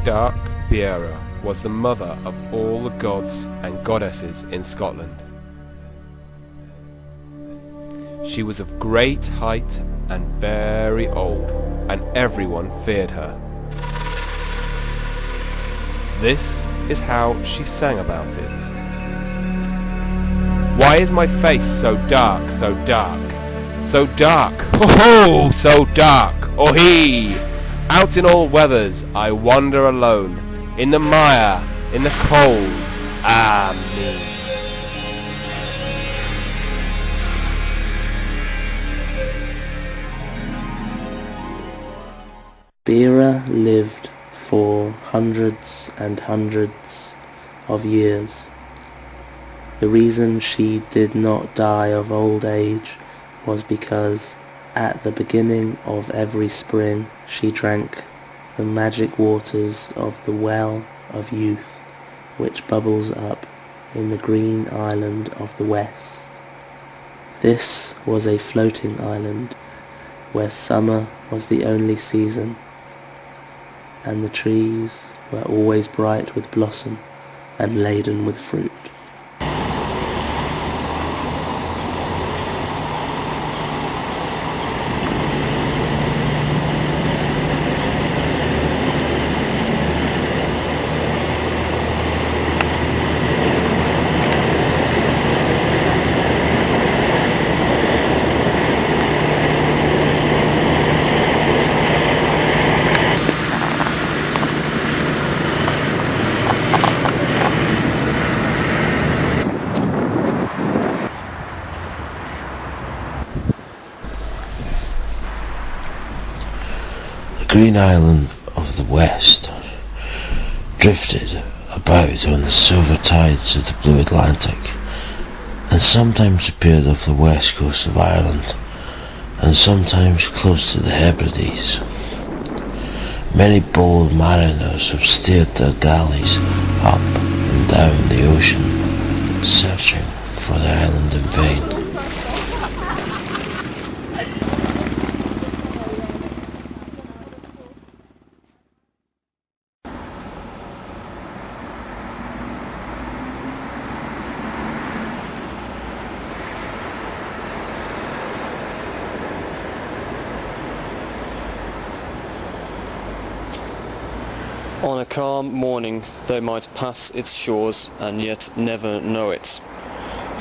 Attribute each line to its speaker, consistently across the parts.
Speaker 1: dark Biera was the mother of all the gods and goddesses in Scotland. She was of great height and very old, and everyone feared her. This is how she sang about it. Why is my face so dark, so dark? So dark, ho-ho, so dark, oh-hee! Out in all weathers I wander alone, in the mire, in the cold, ah me.
Speaker 2: Biera lived for hundreds and hundreds of years. The reason she did not die of old age was because at the beginning of every spring she drank the magic waters of the well of youth, which bubbles up in the green island of the west. This was a floating island where summer was the only season, and the trees were always bright with blossom and laden with fruit.
Speaker 3: The green island of the west drifted about on the silver tides of the blue Atlantic, and sometimes appeared off the west coast of Ireland, and sometimes close to the Hebrides. Many bold mariners have steered their galleys up and down the ocean, searching for the island in vain.
Speaker 4: On a calm morning they might pass its shores and yet never know it,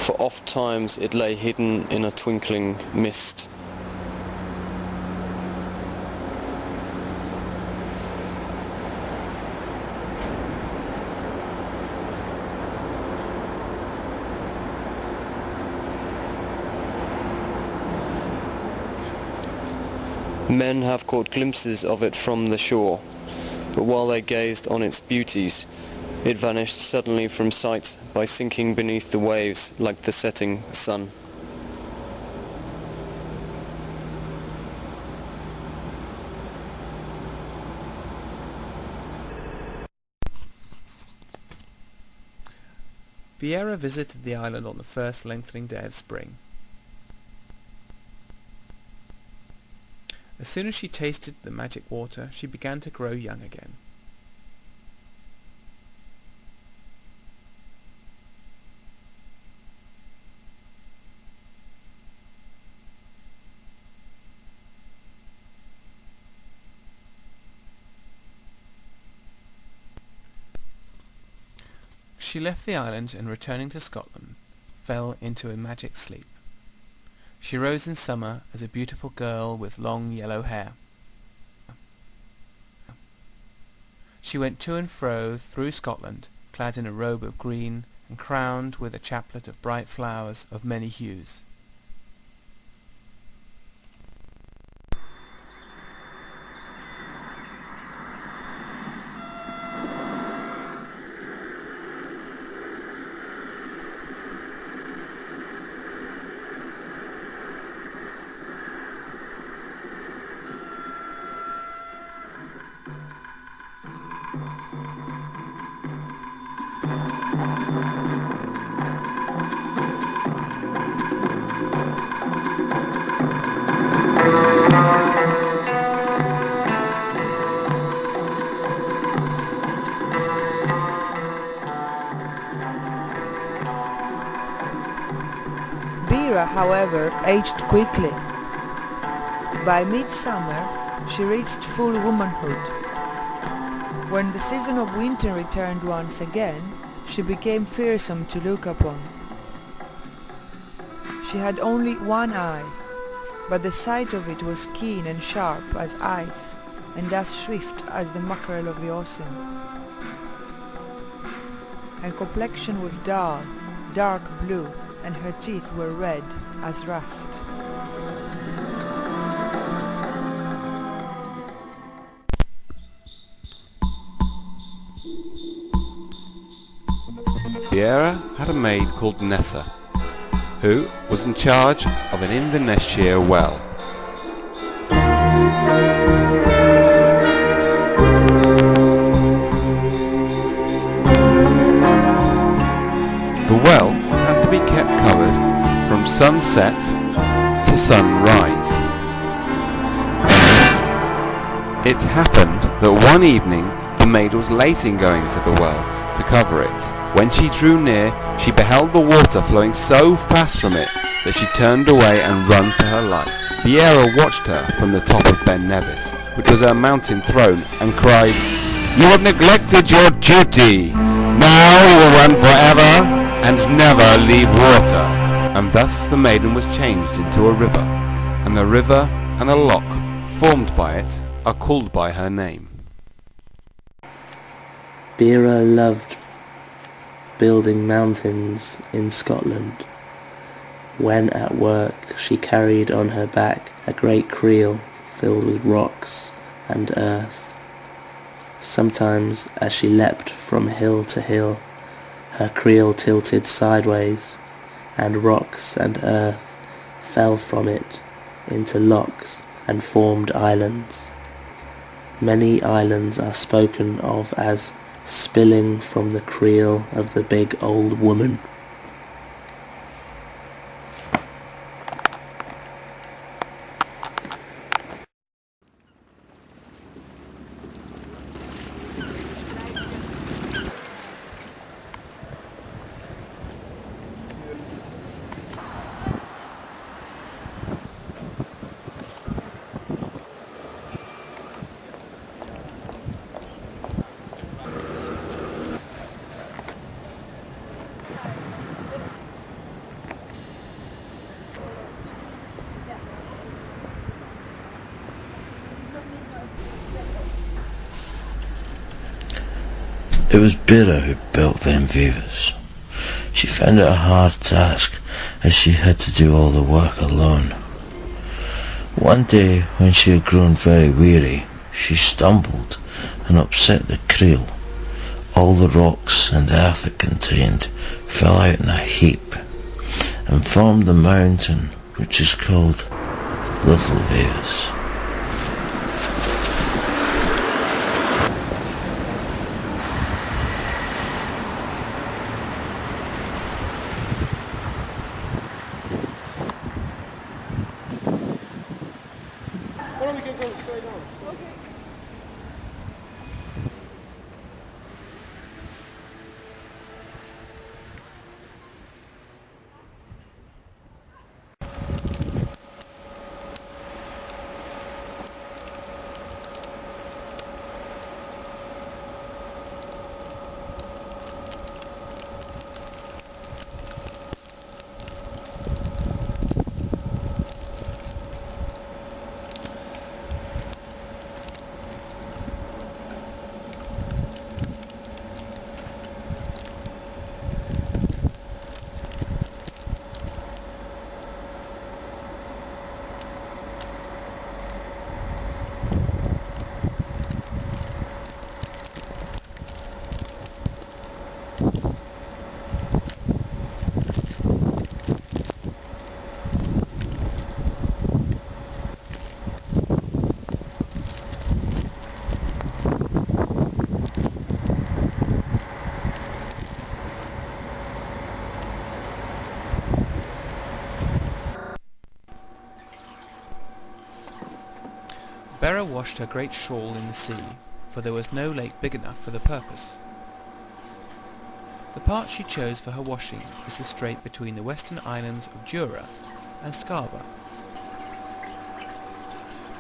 Speaker 4: for oft times it lay hidden in a twinkling mist. Men have caught glimpses of it from the shore, but while they gazed on its beauties, it vanished suddenly from sight by sinking beneath the waves like the setting sun.
Speaker 5: Biera visited the island on the first lengthening day of spring. As soon as she tasted the magic water, she began to grow young again. She left the island and, returning to Scotland, fell into a magic sleep. She rose in summer as a beautiful girl with long yellow hair. She went to and fro through Scotland, clad in a robe of green and crowned with a chaplet of bright flowers of many hues.
Speaker 6: however, aged quickly. By midsummer, she reached full womanhood. When the season of winter returned once again, she became fearsome to look upon. She had only one eye, but the sight of it was keen and sharp as ice, and as swift as the mackerel of the ocean. Her complexion was dull, dark blue, and her teeth were red as rust.
Speaker 1: Biera had a maid called Nessa, who was in charge of an Inverness-shire well. The well had to be kept covered from sunset to sunrise. It happened that one evening the maid was late in going to the well to cover it. When she drew near, she beheld the water flowing so fast from it that she turned away and ran for her life. Biera watched her from the top of Ben Nevis, which was her mountain throne, and cried, "You have neglected your duty! Now you will run forever and never leave water!" And thus the maiden was changed into a river, and the river and the loch formed by it are called by her name.
Speaker 2: Biera loved building mountains in Scotland. When at work, she carried on her back a great creel filled with rocks and earth. Sometimes, as she leapt from hill to hill, her creel tilted sideways, and rocks and earth fell from it into lochs and formed islands. Many islands are spoken of as spilling from the creel of the big old woman.
Speaker 3: It was Biera who built Van Vivas. She found it a hard task, as she had to do all the work alone. One day, when she had grown very weary, she stumbled and upset the creel. All the rocks and earth it contained fell out in a heap and formed the mountain which is called Little Vivas.
Speaker 5: Biera washed her great shawl in the sea, for there was no lake big enough for the purpose. The part she chose for her washing is the strait between the western islands of Jura and Scarborough.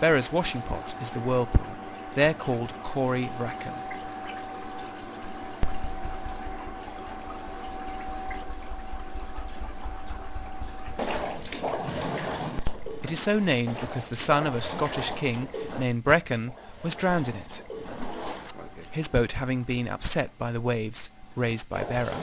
Speaker 5: Bera's washing pot is the whirlpool. They're called Corey Vracken. It is so named because the son of a Scottish king named Brecon was drowned in it, his boat having been upset by the waves raised by Bera.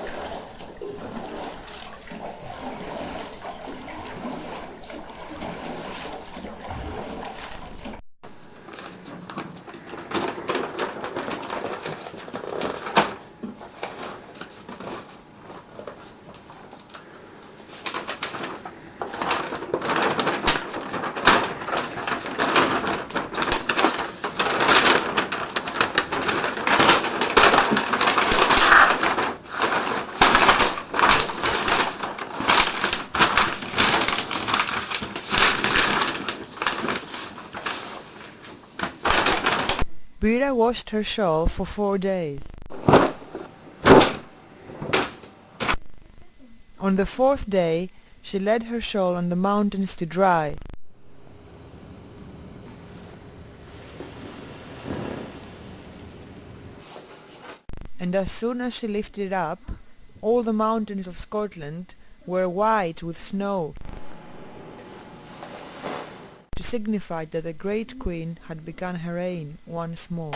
Speaker 6: Biera washed her shawl for 4 days. On the 4th day, she laid her shawl on the mountains to dry. And as soon as she lifted it up, all the mountains of Scotland were white with snow, to signify that the great queen had begun her reign once more.